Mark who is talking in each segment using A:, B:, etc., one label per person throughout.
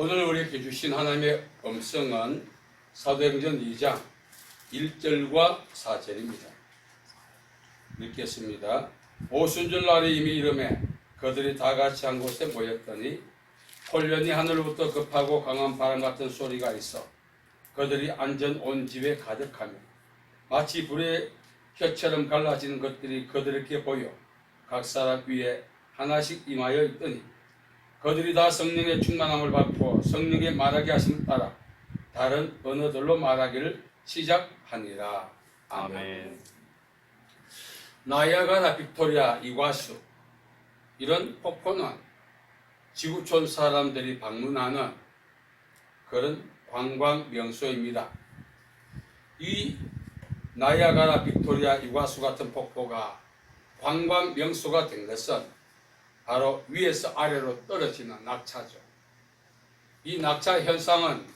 A: 오늘 우리에게 주신 하나님의 음성은 사도행전 2장 1절과 4절입니다. 읽겠습니다. 오순절 날이 이미 이름에 그들이 다 같이 한 곳에 모였더니 홀련히 하늘로부터 급하고 강한 바람 같은 소리가 있어 그들이 앉은 온 집에 가득하며 마치 불의 혀처럼 갈라지는 것들이 그들에게 보여 각 사람 위에 하나씩 임하여 있더니 그들이 다 성령의 충만함을 받고 성령의 말하게 하심을 따라 다른 언어들로 말하기를 시작하니라. 아멘. 나이아가라 빅토리아 이과수, 이런 폭포는 지구촌 사람들이 방문하는 그런 관광 명소입니다. 이 나이아가라 빅토리아 이과수 같은 폭포가 관광 명소가 된 것은 바로 위에서 아래로 떨어지는 낙차죠. 이 낙차 현상은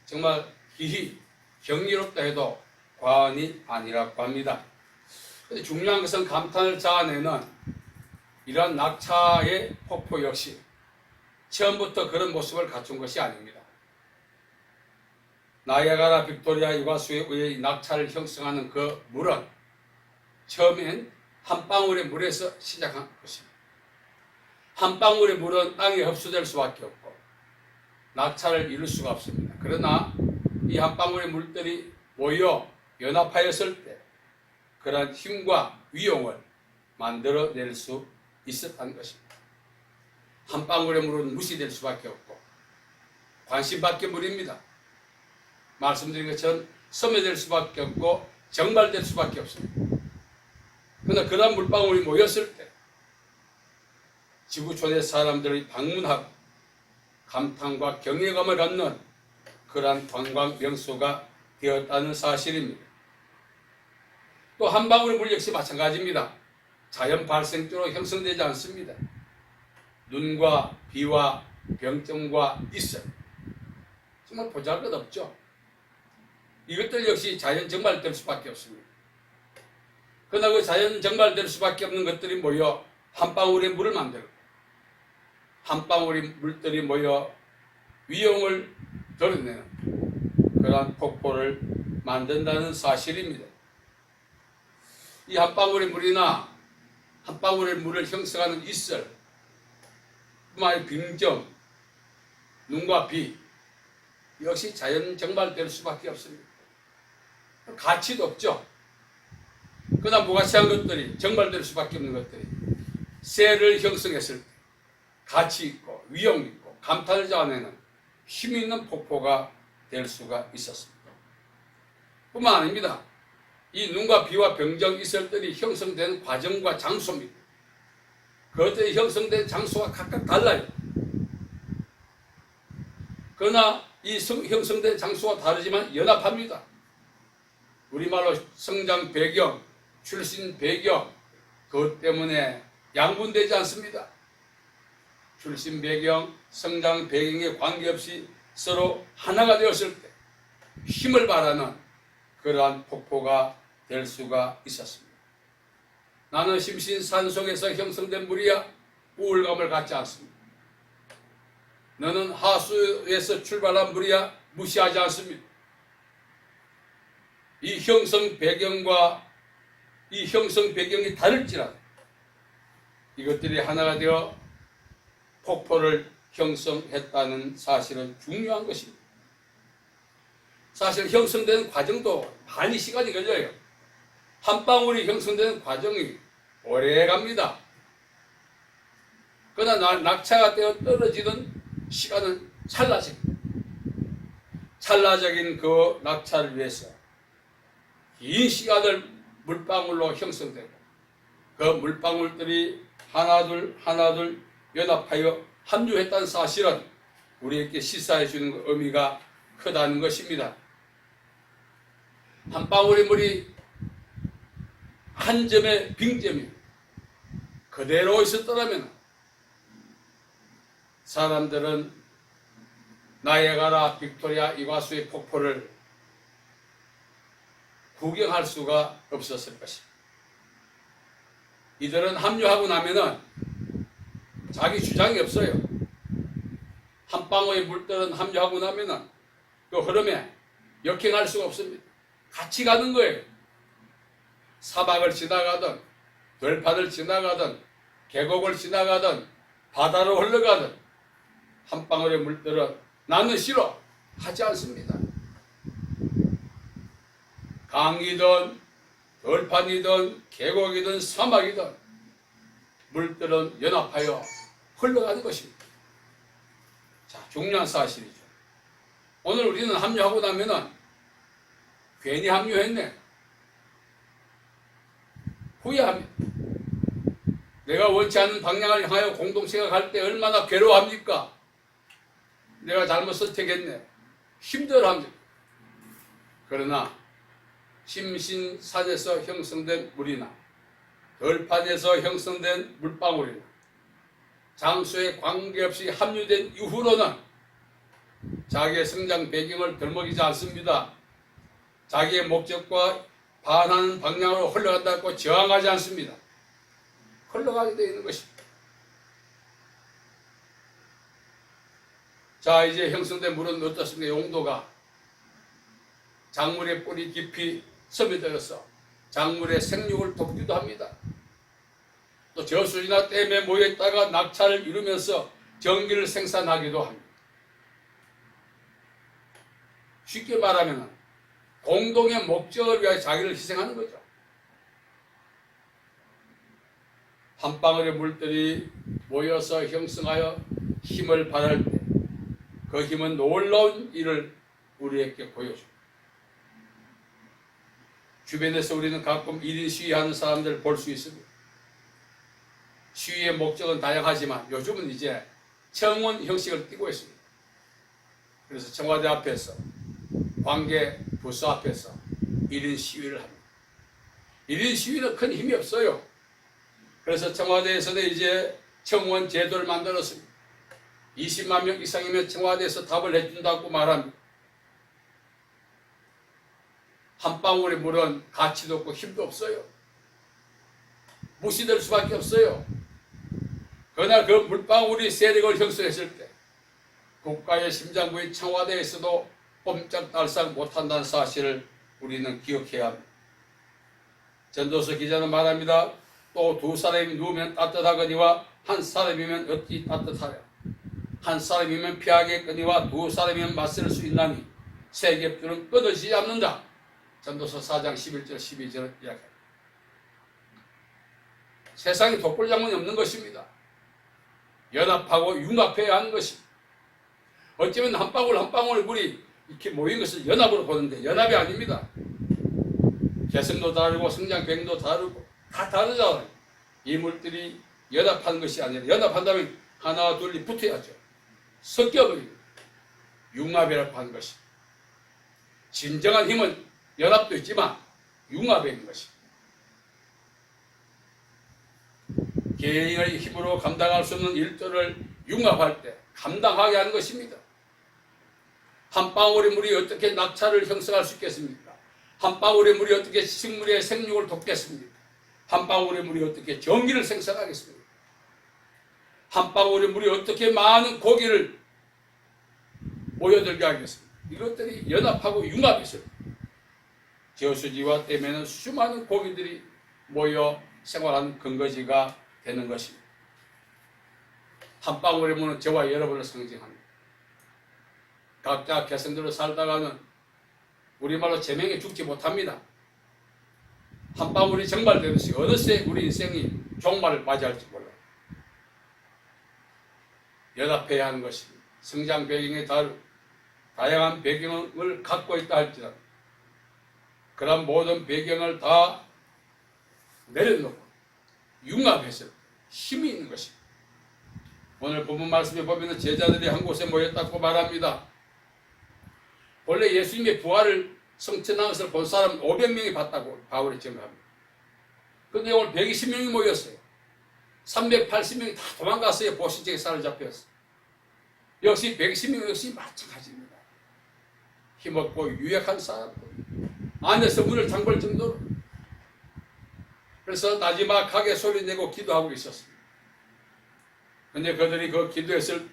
A: 정말 기히 경이롭다 해도 과언이 아니라고 합니다. 중요한 것은 감탄을 자아내는 이러한 낙차의 폭포 역시 처음부터 그런 모습을 갖춘 것이 아닙니다. 나이아가라 빅토리아 이과수에 의해 낙차를 형성하는 그 물은 처음엔 한 방울의 물에서 시작한 것입니다. 한 방울의 물은 땅에 흡수될 수밖에 없고 낙차를 이룰 수가 없습니다. 그러나 이 한 방울의 물들이 모여 연합하였을 때 그러한 힘과 위용을 만들어낼 수 있었다는 것입니다. 한 방울의 물은 무시될 수밖에 없고 관심밖에 물입니다. 말씀드린 것처럼 섬유될 수밖에 없고 정발될 수밖에 없습니다. 그러나 그러한 물방울이 모였을 때 지구촌의 사람들이 방문하고 감탄과 경외감을 갖는 그러한 관광 명소가 되었다는 사실입니다. 또 한 방울의 물 역시 마찬가지입니다. 자연 발생적으로 형성되지 않습니다. 눈과 비와 병점과 이슬, 정말 보잘것없죠. 이것들 역시 자연 증발될 수밖에 없습니다. 그러나 그 자연 증발될 수밖에 없는 것들이 모여 한 방울의 물을 만들고 한 방울의 물들이 모여 위용을 드러내는 그러한 폭포를 만든다는 사실입니다. 이 한 방울의 물이나 한 방울의 물을 형성하는 이슬, 뿐만 빙점, 눈과 비 역시 자연 증발될 수밖에 없습니다. 가치도 없죠. 그러나 무가치한 것들이 증발될 수밖에 없는 것들이 새를 형성했을 때 가치 있고 위용 있고 감탄을 자아내는 힘 있는 폭포가 될 수가 있었습니다. 뿐만 아닙니다. 이 눈과 비와 병정 이슬들이 형성되는 과정과 장소입니다. 그것들이 형성된 장소가 각각 달라요. 그러나 이 형성된 장소가 다르지만 연합합니다. 우리말로 성장 배경, 출신 배경, 그것 때문에 양분되지 않습니다. 출신 배경, 성장 배경에 관계없이 서로 하나가 되었을 때 힘을 발하는 그러한 폭포가 될 수가 있었습니다. 나는 심신산 속에서 형성된 물이야 우울감을 갖지 않습니다. 너는 하수에서 출발한 물이야 무시하지 않습니다. 이 형성 배경과 이 형성 배경이 다를지라도 이것들이 하나가 되어 폭포를 형성했다는 사실은 중요한 것입니다. 사실 형성되는 과정도 많이 시간이 걸려요. 한 방울이 형성되는 과정이 오래 갑니다. 그러나 낙차가 되어 떨어지는 시간은 찰나적입니다. 찰나적인 그 낙차를 위해서 긴 시간을 물방울로 형성되고 그 물방울들이 하나둘 연합하여 합류했다는 사실은 우리에게 시사해 주는 의미가 크다는 것입니다. 한 방울의 물이 한 점의 빙점이 그대로 있었더라면 사람들은 나이아가라 빅토리아 이과수의 폭포를 구경할 수가 없었을 것입니다. 이들은 합류하고 나면은 자기 주장이 없어요. 한 방울의 물들은 합류하고 나면은 그 흐름에 역행할 수가 없습니다. 같이 가는 거예요. 사막을 지나가든 들판을 지나가든 계곡을 지나가든 바다로 흘러가든 한 방울의 물들은 나는 싫어 하지 않습니다. 강이든 들판이든 계곡이든 사막이든 물들은 연합하여 흘러가는 것입니다. 자, 중요한 사실이죠. 오늘 우리는 합류하고 나면은 괜히 합류했네. 후회합니다. 내가 원치 않는 방향을 향하여 공동체가 갈 때 얼마나 괴로워합니까? 내가 잘못 선택했네. 힘들어합니다. 그러나 심신산에서 형성된 물이나 들판에서 형성된 물방울이나 장소에 관계없이 합류된 이후로는 자기의 성장 배경을 들먹이지 않습니다. 자기의 목적과 반하는 방향으로 흘러간다고 저항하지 않습니다. 흘러가게 되어 있는 것입니다. 자, 이제 형성된 물은 어떻습니까? 용도가 작물의 뿌리 깊이 스며들어서 작물의 생육을 돕기도 합니다. 또 저수지나 댐에 모여있다가 낙차를 이루면서 전기를 생산하기도 합니다. 쉽게 말하면 공동의 목적을 위하여 자기를 희생하는 거죠. 한 방울의 물들이 모여서 형성하여 힘을 발할 때 그 힘은 놀라운 일을 우리에게 보여줍니다. 주변에서 우리는 가끔 1인 시위하는 사람들을 볼 수 있습니다. 시위의 목적은 다양하지만 요즘은 이제 청원 형식을 띠고 있습니다. 그래서 청와대 앞에서 관계 부서 앞에서 1인 시위를 합니다. 1인 시위는 큰 힘이 없어요. 그래서 청와대에서는 이제 청원 제도를 만들었습니다. 20만 명 이상이면 청와대에서 답을 해준다고 말합니다. 한 방울의 물은 가치도 없고 힘도 없어요. 무시될 수밖에 없어요. 그러나 그 물방울이 세력을 형성했을 때 국가의 심장부인 청와대에서도 꼼짝달싹 못한다는 사실을 우리는 기억해야 합니다. 전도서 기자는 말합니다. 또 두 사람이 누우면 따뜻하거니와 한 사람이면 어찌 따뜻하랴. 한 사람이면 피하겠거니와 두 사람이면 맞설 수 있나니 세 겹줄은 끊어지지 않는다. 전도서 4장 11절 12절을 이야기합니다. 세상에 독불장군이 없는 것입니다. 연합하고 융합해야 하는 것입니다. 어쩌면 한 방울 한 방울 물이 이렇게 모인 것을 연합으로 보는데 연합이 아닙니다. 개성도 다르고 성장 배경도 다르고 다 다르잖아요. 이 물들이 연합하는 것이 아니라 연합한다면 하나 둘이 붙어야죠. 섞여버리고 융합이라고 하는 것입니다. 진정한 힘은 연합도 있지만 융합에 있는 것입니다. 개인의 힘으로 감당할 수 없는 일들을 융합할 때 감당하게 하는 것입니다. 한 방울의 물이 어떻게 낙차를 형성할 수 있겠습니까? 한 방울의 물이 어떻게 식물의 생육을 돕겠습니까? 한 방울의 물이 어떻게 전기를 생산하겠습니까? 한 방울의 물이 어떻게 많은 고기를 모여들게 하겠습니까? 이것들이 연합하고 융합이 있어요. 저수지와 댐에는 수많은 고기들이 모여 생활하는 근거지가 되는 것입니다. 한 방울의 물은 저와 여러분을 상징합니다. 각자 개성대로 살다가는 우리말로 제명에 죽지 못합니다. 한 방울이 정발되듯이 어느새 우리 인생이 종말을 맞이할지 몰라요. 연합해야 하는 것입니다. 성장 배경이 다양한 배경을 갖고 있다 할지라도 그런 모든 배경을 다 내려놓고 융합해서 힘이 있는 것입니다. 오늘 본문 말씀에 보면 제자들이 한 곳에 모였다고 말합니다. 원래 예수님의 부활을 성천한 것을 본 사람은 500명이 봤다고 바울이 증거합니다. 그런데 오늘 120명이 모였어요. 380명이 다 도망갔어요. 보신적에 사로잡혔어요. 역시 120명 역시 마찬가지입니다. 힘없고 유약한 사람들 안에서 문을 잠글 정도로. 그래서 나지막하게 소리내고 기도하고 있었습니다. 그런데 그들이 그 기도했을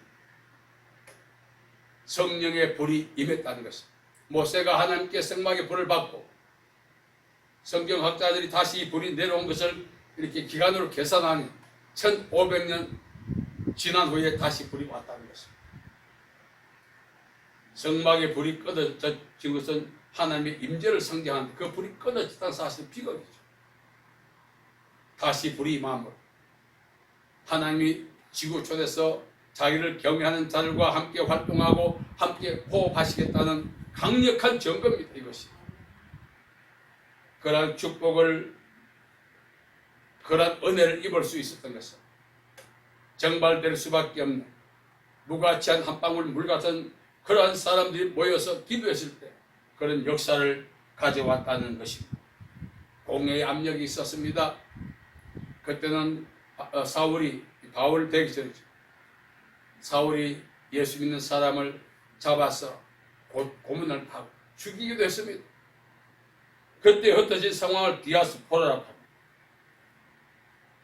A: 성령의 불이 임했다는 것입니다. 모세가 하나님께 성막의 불을 받고 성경학자들이 다시 이 불이 내려온 것을 이렇게 기간으로 계산하니 1500년 지난 후에 다시 불이 왔다는 것입니다. 성막의 불이 꺼져진 것은 하나님의 임재를 상징하는데 그 불이 꺼져졌다는 사실은 비극이죠. 다시 불이 임함으로 하나님이 지구촌에서 자기를 경외하는 자들과 함께 활동하고 함께 호흡하시겠다는 강력한 증거입니다. 이것이 그러한 축복을 그러한 은혜를 입을 수 있었던 것은 정발될 수밖에 없는 무가치한 한 방울 물 같은 그러한 사람들이 모여서 기도했을 때 그런 역사를 가져왔다는 것입니다. 공회의 압력이 있었습니다. 그때는 사울이 바울 되기 전이죠. 사울이 예수 믿는 사람을 잡아서 고문을 하고 죽이기도 했습니다. 그때 흩어진 상황을 디아스포라라고 합니다.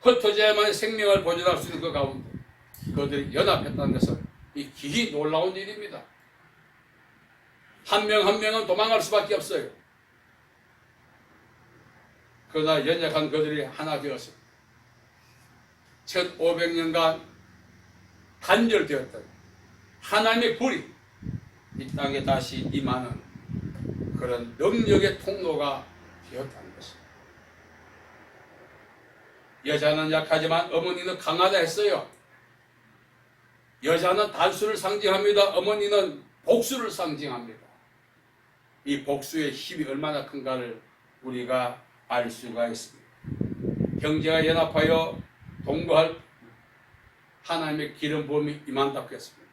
A: 흩어져야만 생명을 보존할 수 있는 그 가운데 그들이 연합했다는 것은 이 기히 놀라운 일입니다. 한 명 한 명은 도망갈 수밖에 없어요. 그러나 연약한 그들이 하나 되었습니다. 1500년간 단절되었던 하나님의 불이 이 땅에 다시 임하는 그런 능력의 통로가 되었다는 것입니다. 여자는 약하지만 어머니는 강하다 했어요. 여자는 단수를 상징합니다. 어머니는 복수를 상징합니다. 이 복수의 힘이 얼마나 큰가를 우리가 알 수가 있습니다. 형제가 연합하여 동거할 하나님의 기름 부음이 임한다고 했습니다.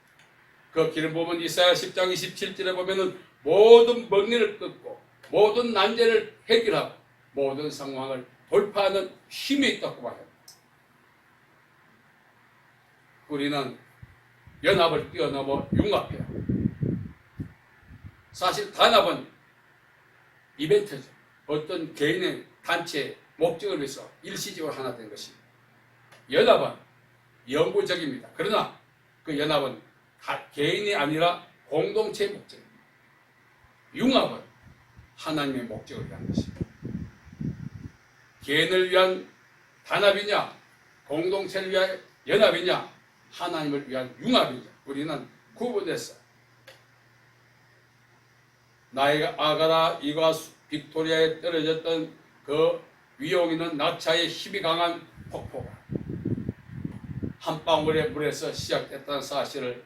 A: 그 기름 부음은 이사야 10장 27절에 보면은 모든 먹리를 끊고 모든 난제를 해결하고 모든 상황을 돌파하는 힘이 있다고 봐요. 우리는 연합을 뛰어넘어 융합해야 합니다. 사실 단합은 이벤트죠. 어떤 개인의 단체 목적을 위해서 일시적으로 하나 된 것입니다. 연합은 영구적입니다. 그러나 그 연합은 개인이 아니라 공동체의 목적입니다. 융합은 하나님의 목적을 위한 것입니다. 개인을 위한 단합이냐 공동체를 위한 연합이냐 하나님을 위한 융합이냐 우리는 구분해서 나이가 아가라 이과수 빅토리아에 떨어졌던 그 위용 있는 낙차의 힘이 강한 폭포가 한 방울의 물에서 시작됐다는 사실을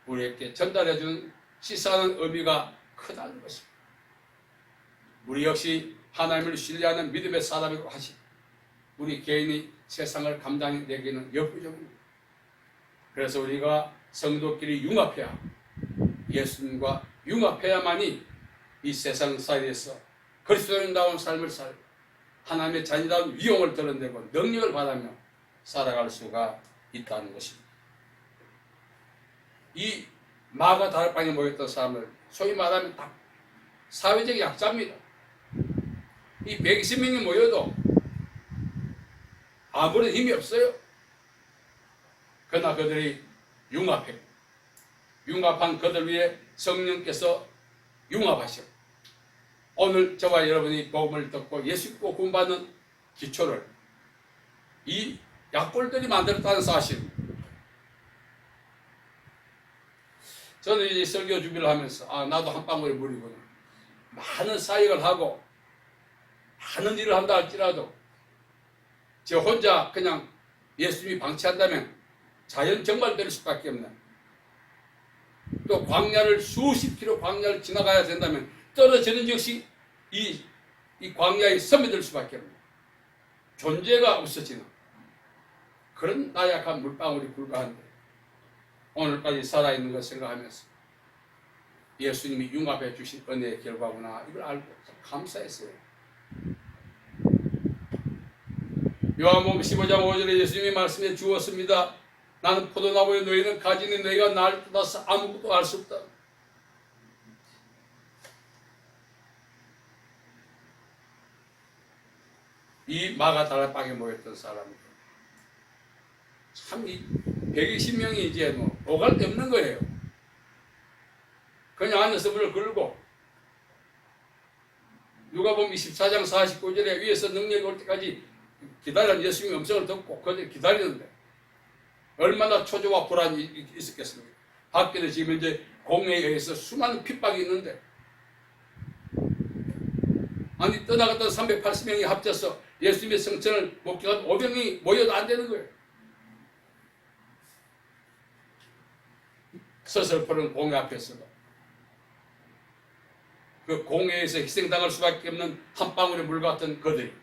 A: 우리에게 전달해주는 시사하는 의미가 크다는 것입니다. 우리 역시 하나님을 신뢰하는 믿음의 사람이고 하시 우리 개인이 세상을 감당해내기는 역부족입니다. 그래서 우리가 성도끼리 융합해야 예수님과 융합해야만이 이 세상 사이에서 그리스도인다운 삶을 살고 하나님의 자녀다운 위용을 드러내고 능력을 받으며 살아갈 수가 있다는 것입니다. 이 마가 다락방에 모였던 사람들 소위 말하면 다 사회적 약자입니다. 이 120명이 모여도 아무런 힘이 없어요. 그러나 그들이 융합해 융합한 그들 위해 성령께서 융합하시고 오늘 저와 여러분이 복음을 듣고 예수 믿고 구원받는 기초를 이 약골들이 만들었다는 사실. 저는 이제 설교 준비를 하면서 나도 한 방울의 물이구나. 많은 사역을 하고 많은 일을 한다 할지라도 저 혼자 그냥 예수님이 방치한다면 자연 정발될 수밖에 없는 또 광야를 수십 킬로 광야를 지나가야 된다면 떨어지는 역시 이 광야에 스며들 수밖에 없는 존재가 없어지는 그런 나약한 물방울이 불과한데 오늘까지 살아있는 것 생각하면서 예수님이 융합해 주신 은혜의 결과구나 이걸 알고 감사했어요. 요한복음 15장 5절에 예수님이 말씀해 주었습니다. 나는 포도나무의 너희는 가지는 너희가 나를 떠나서 아무것도 알 수 없다. 이 마가 다락방에 모였던 사람들 참 이 120명이 이제 뭐 오갈 데 없는 거예요. 그냥 앉아서 물을 걸고 누가복음 24장 49절에 위에서 능력이 올 때까지 기다리는 예수님의 음성을 듣고 그들 기다리는데 얼마나 초조와 불안이 있었겠습니까? 밖에는 지금 이제 공회에 의해서 수많은 핍박이 있는데 아니 떠나갔던 380명이 합쳐서 예수님의 성천을 목격한 500명이 모여도 안 되는 거예요. 서슬퍼런 공회 앞에서도 그 공회에서 희생당할 수밖에 없는 한 방울의 물 같은 그들이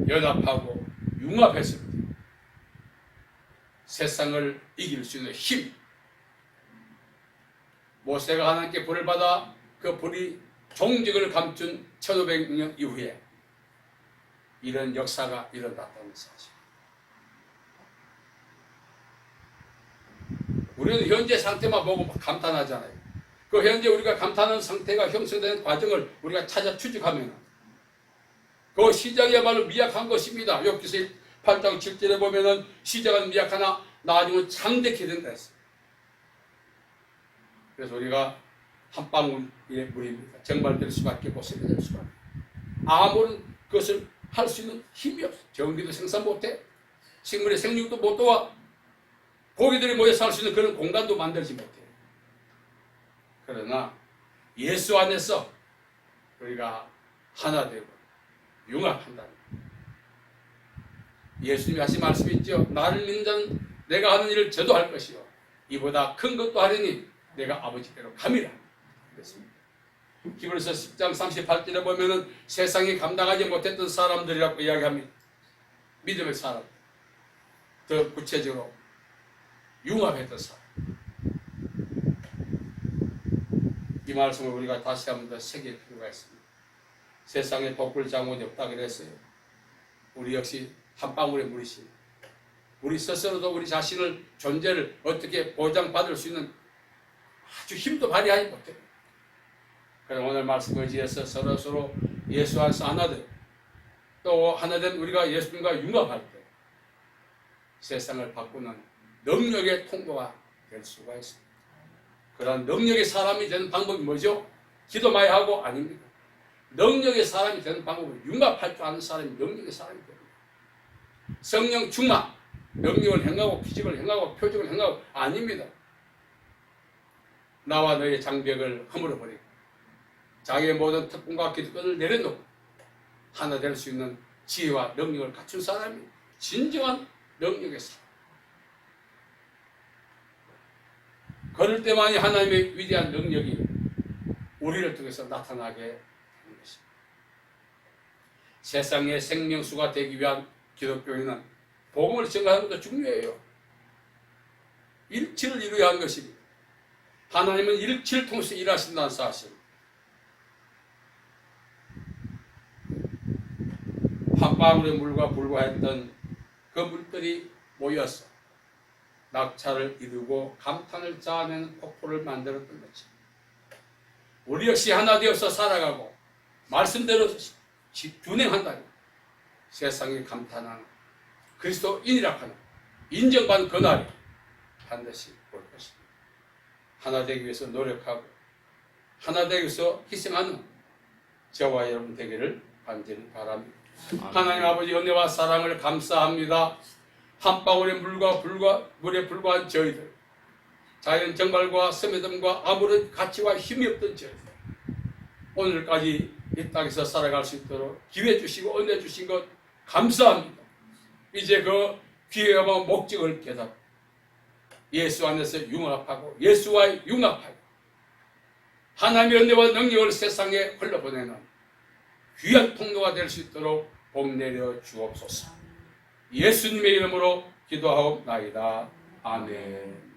A: 연합하고 융합했습니다. 세상을 이길 수 있는 힘. 모세가 하나님께 불을 받아 그 불이 종직을 감춘 1500년 이후에 이런 역사가 일어났다는 사실. 우리는 현재 상태만 보고 감탄하잖아요. 그 현재 우리가 감탄하는 상태가 형성되는 과정을 우리가 찾아 추적하면 그 시작이야말로 미약한 것입니다. 욥기서 8장 7절에 보면은 시작은 미약하나 나중은 창대케 된다 했어요. 그래서 우리가 한 방울의 물입니다. 정발될 수밖에 보습될 수밖에. 아무런 것을 할 수 있는 힘이 없어. 전기도 생산 못해. 식물의 생육도 못 도와. 고기들이 모여 살 수 있는 그런 공간도 만들지 못해. 그러나 예수 안에서 우리가 하나 되고 융합한다. 예수님이 하신 말씀이 있죠. 나를 믿는 자는 내가 하는 일을 저도 할 것이요 이보다 큰 것도 하려니 내가 아버지께로 감이라. 그랬습니다. 히브리서 10장 38절에 보면은 세상이 감당하지 못했던 사람들이라고 이야기합니다. 믿음의 사람. 더 구체적으로 융합했던 사람. 이 말씀을 우리가 다시 한번 더 새길 필요가 있습니다. 세상에 복불 장군이 없다 그랬어요. 우리 역시 한 방울의 물이십니다. 우리 스스로도 우리 자신을 존재를 어떻게 보장받을 수 있는 아주 힘도 발휘하지 못해요. 그럼 오늘 말씀을 지어서 서로 예수 안에서 하나 된 또 하나 된 우리가 예수님과 융합할 때 세상을 바꾸는 능력의 통로가 될 수가 있습니다. 그런 능력의 사람이 되는 방법이 뭐죠? 기도 많이 하고 아닙니다. 능력의 사람이 되는 방법은 융합할 줄 아는 사람이 능력의 사람이 됩니다. 성령 충만, 능력을 행하고 기적을 행하고 표적을 행하고 아닙니다. 나와 너의 장벽을 허물어버리고 자기의 모든 특권과 기득권을 내려놓고 하나 될 수 있는 지혜와 능력을 갖춘 사람이 진정한 능력의 사람. 그럴 때만이 하나님의 위대한 능력이 우리를 통해서 나타나게 되는 것입니다. 세상의 생명수가 되기 위한 기독교인은 복음을 전가하는 것도 중요해요. 일치를 이루어야 하는 것입니다. 하나님은 일치를 통해서 일하신다는 사실. 한 방울의 물과 불과했던 그 물들이 모여서 낙차를 이루고 감탄을 쌓아내는 폭포를 만들었던 것입니다. 우리 역시 하나 되어서 살아가고 말씀대로 준행한다면 세상에 감탄하는 그리스도인이라 하는 인정받는 그날이 반드시 올 것입니다. 하나 되기 위해서 노력하고 하나 되기 위해서 희생하는 저와 여러분 되기를 간절히 바랍니다. 하나님 아버지 은혜와 사랑을 감사합니다. 한 방울의 물에 불과한 저희들, 자연 정발과 스매듬과 아무런 가치와 힘이 없던 저희들, 오늘까지 이 땅에서 살아갈 수 있도록 기회 주시고 은혜 주신 것 감사합니다. 이제 그 기회와 목적을 깨닫고 예수 안에서 융합하고 예수와 융합하고 하나님의 은혜와 능력을 세상에 흘러보내는 귀한 통로가 될 수 있도록 복 내려 주옵소서. 예수님의 이름으로 기도하옵나이다. 아멘.